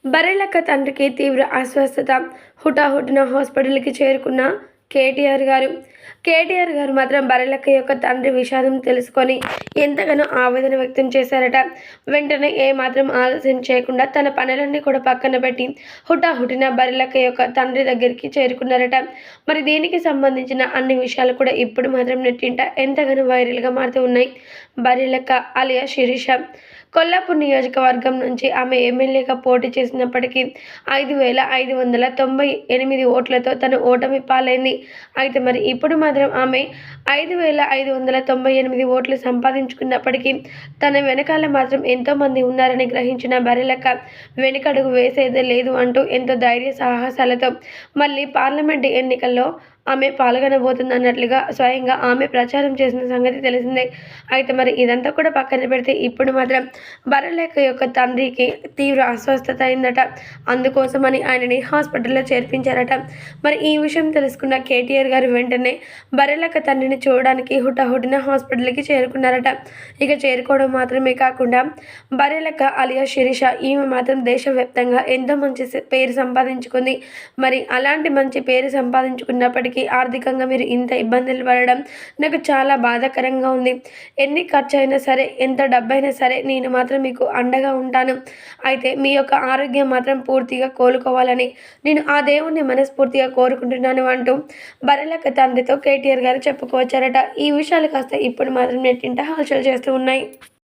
బర్రెలక్క తండ్రికి తీవ్ర అస్వస్థత. హుటాహుటిన హాస్పిటల్కి చేరుకున్న కేటీఆర్ గారు మాత్రం బర్రెలక్క యొక్క తండ్రి విషాదం తెలుసుకొని ఎంతగానో ఆవేదన వ్యక్తం చేశారట. వెంటనే ఏమాత్రం ఆలస్యం చేయకుండా తన పనులన్నీ కూడా పక్కన పెట్టి హుటాహుటిన బర్రెలక్క యొక్క తండ్రి దగ్గరికి చేరుకున్నారట. మరి దీనికి సంబంధించిన అన్ని విషయాలు కూడా ఇప్పుడు మాత్రం నెట్టింట ఎంతగానో వైరల్గా మారుతూ ఉన్నాయి. బర్రెలక్క అలియా శిరీష కొల్లాపూర్ నియోజకవర్గం నుంచి ఆమె ఎమ్మెల్యేగా పోటీ చేసినప్పటికీ 5,598 ఓట్లతో తను ఓటమి పాలైంది. అయితే మరి ఇప్పుడు మాత్రం ఆమె 5,598 ఓట్లు సంపాదించుకున్నప్పటికీ తన వెనకాల మాత్రం ఎంతోమంది ఉన్నారని గ్రహించిన బర్రెలక్క వెనుకడుగు వేసేదే లేదు అంటూ ఎంతో ధైర్య సాహసాలతో మళ్ళీ పార్లమెంటు ఎన్నికల్లో ఆమె పాల్గొనబోతుందన్నట్లుగా స్వయంగా ఆమె ప్రచారం చేసిన సంగతి తెలిసిందే. అయితే మరి ఇదంతా కూడా పక్కన పెడితే ఇప్పుడు మాత్రం బర్రెలక్క యొక్క తండ్రికి తీవ్ర అస్వస్థత అయిందట. అందుకోసమని ఆయనని హాస్పిటల్లో చేర్పించారట. మరి ఈ విషయం తెలుసుకున్న కేటీఆర్ గారు వెంటనే బర్రెలక్క తండ్రిని చూడడానికి హుటాహుటిన హాస్పిటల్కి చేరుకున్నారట. ఇక చేరుకోవడం మాత్రమే కాకుండా బర్రెలక్క అలియా శిరీష ఈమె మాత్రం దేశవ్యాప్తంగా ఎంతో మంచి పేరు సంపాదించుకుంది. మరి అలాంటి మంచి పేరు సంపాదించుకున్నప్పటికీ ఆర్థికంగా మీరు ఇంత ఇబ్బందులు పడడం నాకు చాలా బాధాకరంగా ఉంది. ఎన్ని ఖర్చు అయినా సరే, ఎంత డబ్బైనా సరే నేను మాత్రం మీకు అండగా ఉంటాను. అయితే మీ యొక్క ఆరోగ్యం మాత్రం పూర్తిగా కోలుకోవాలని నేను ఆ దేవుణ్ణి మనస్ఫూర్తిగా కోరుకుంటున్నాను అంటూ బర్రెలక్క తండ్రితో కేటీఆర్ గారు చెప్పుకొచ్చారట. ఈ విషయాలు కాస్త ఇప్పుడు మాత్రం నెట్టింట హల్చల్ చేస్తూ ఉన్నాయి.